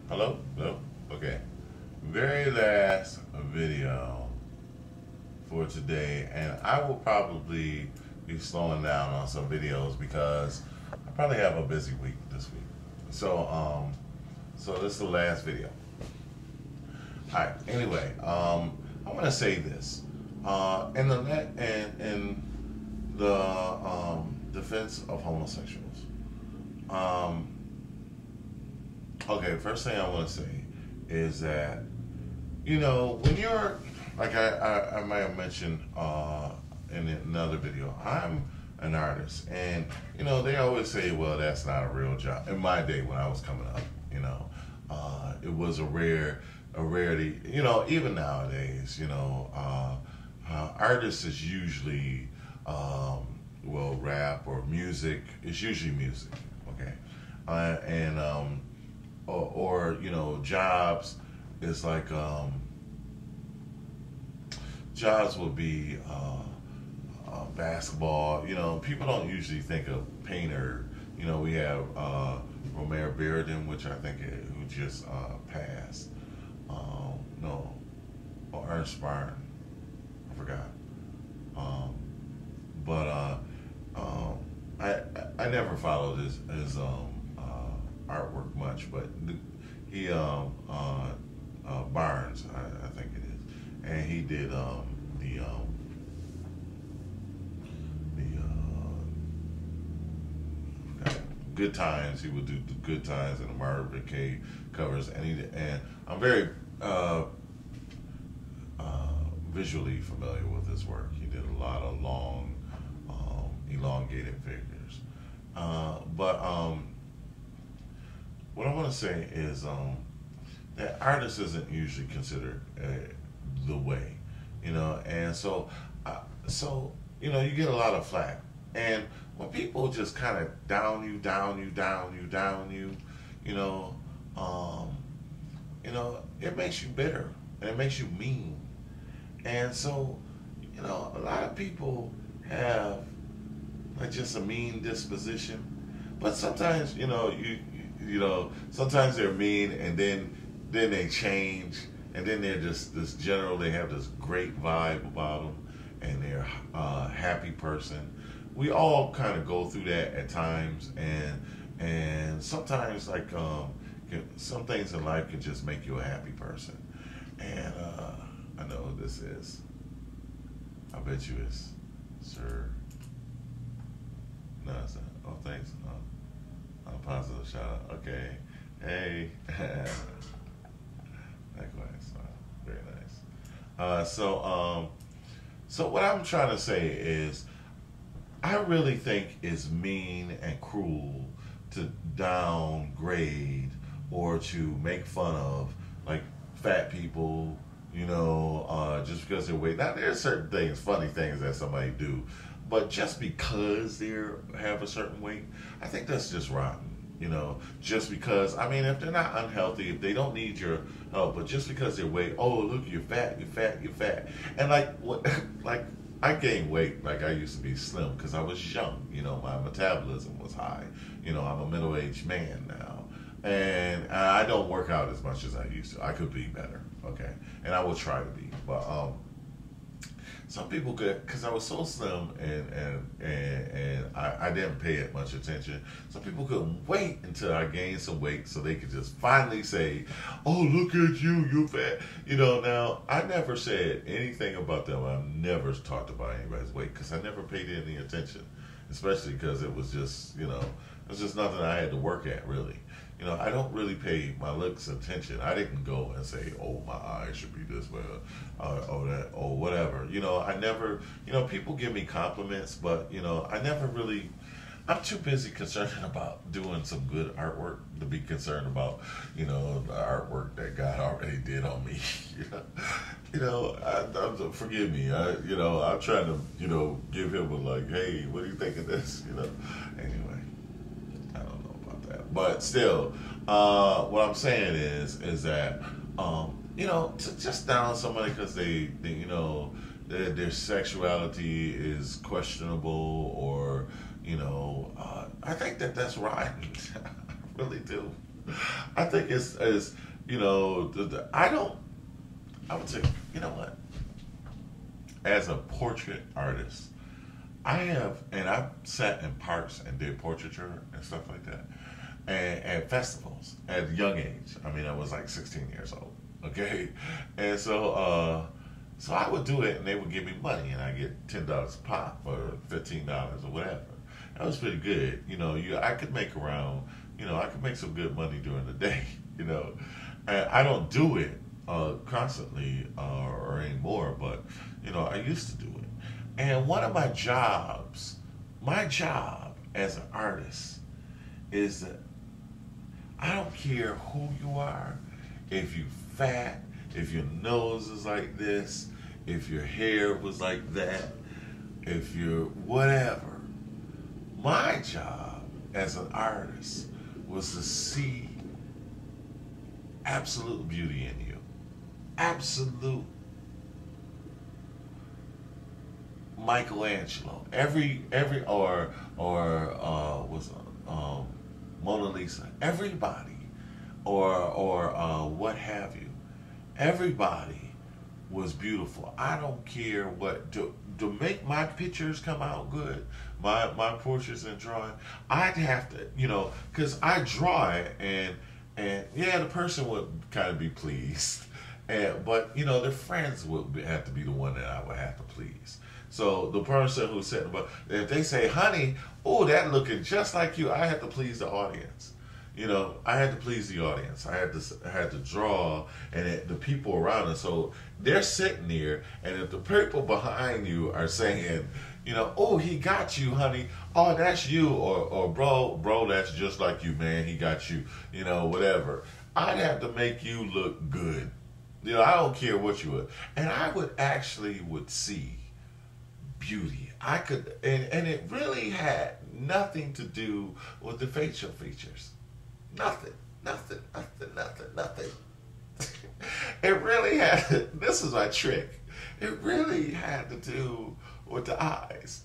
Hello? No? Okay. Very last video for today, and I will probably be slowing down on some videos because I probably have a busy week this week. So this is the last video. All right. Anyway, I want to say this. In the defense of homosexuals. Um, okay. First thing I want to say is that when you're like I might have mentioned in another video, I'm an artist, and they always say, well, that's not a real job. In my day when I was coming up, it was a rarity. Even nowadays, artists is usually rap or music. It's usually music, okay, or jobs is like jobs would be basketball. People don't usually think of painter. We have Romare Bearden, which I think who just passed. No, or Ernst Barn. I forgot. But I never followed his artwork much, but he Barnes, I think it is, and he did Good Times. He would do the Good Times and the Marvin Gaye covers, and I'm very visually familiar with his work. He did a lot of long, elongated figures. But what I want to say is that artist isn't usually considered the way, and so you get a lot of flack, and when people just kind of down you, it makes you bitter and it makes you mean. And so, a lot of people have like just a mean disposition, but sometimes, sometimes they're mean and then they change, and then they're just they have this great vibe about them, and they're a happy person. We all kind of go through that at times, and sometimes like some things in life can just make you a happy person. And I know who this is. I bet you it's Sir. No, it's not. Oh, thanks. No, positive shout out. Okay. Hey. Likewise. Very nice. So what I'm trying to say is, I really think it's mean and cruel to downgrade or to make fun of like fat people, just because they're weight. Now there's certain things, funny things that somebody do, but just because they have a certain weight, I think that's just rotten. Just because, if they're not unhealthy, if they don't need your help, but just because they're weight, oh look, you're fat, and like what, like. I gained weight like I used to be slim because I was young. My metabolism was high. I'm a middle-aged man now. And I don't work out as much as I used to. I could be better, okay? And I will try to be. But some people could, because I was so slim and I didn't pay it much attention. Some people couldn't wait until I gained some weight so they could just finally say, oh, look at you, you fat. Now, I never said anything about them. I never talked about anybody's weight because I never paid any attention, especially because it was just, it's just nothing I had to work at, really. I don't really pay my looks attention. I didn't go and say, oh, my eyes should be this way, or that, or whatever. I never, people give me compliments, but, I never really, I'm too busy concerned about doing some good artwork to be concerned about, the artwork that God already did on me. Forgive me. I'm trying to, give him a like, hey, what do you think of this? Anyway. But still, what I'm saying is that to just down somebody because they their sexuality is questionable, or I think that's rotten. I really do. I think it's I would say, you know what? As a portrait artist, I've sat in parks and did portraiture and stuff like that, and at festivals at a young age. I mean, I was like 16 years old. Okay, and so I would do it, and they would give me money, and I get $10 a pop or $15 or whatever. That was pretty good. I could make around, I could make some good money during the day. You know, and I don't do it constantly or anymore, but I used to do it. And one of my job as an artist, is that I don't care who you are, if you fat, if your nose is like this, if your hair was like that, if you're whatever. My job as an artist was to see absolute beauty in you. Absolute Michelangelo. Every was Mona Lisa. Everybody, or what have you. Everybody was beautiful. I don't care what to make my pictures come out good. My portraits and drawing, I'd have to, because I draw it, and yeah, the person would kind of be pleased, but their friends would have to be the one that I would have to please. So the person who's sitting, but if they say, "Honey, oh, that looking just like you," I had to please the audience. I had to please the audience. I had to draw, and the people around us. So they're sitting there, and if the people behind you are saying, "Oh, he got you, honey. Oh, that's you," or bro, that's just like you, man. He got you. Whatever. I'd have to make you look good. I don't care what you would, and I would see beauty. I could, and it really had nothing to do with the facial features. Nothing. It really had, this is my trick. It really had to do with the eyes.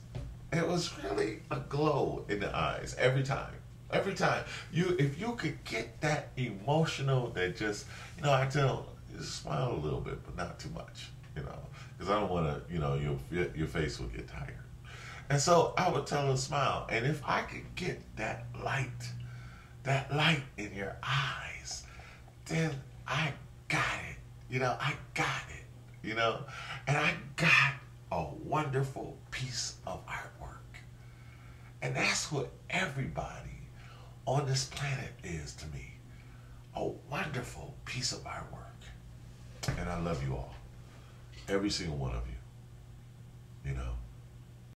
It was really a glow in the eyes every time. Every time. If you could get that emotional, that just, I tell them, just smile a little bit, but not too much, because I don't want to, your face will get tired. And so I would tell her to smile. And if I could get that light in your eyes, then I got it. I got it. And I got a wonderful piece of artwork. And that's what everybody on this planet is to me. A wonderful piece of artwork. And I love you all. Every single one of you.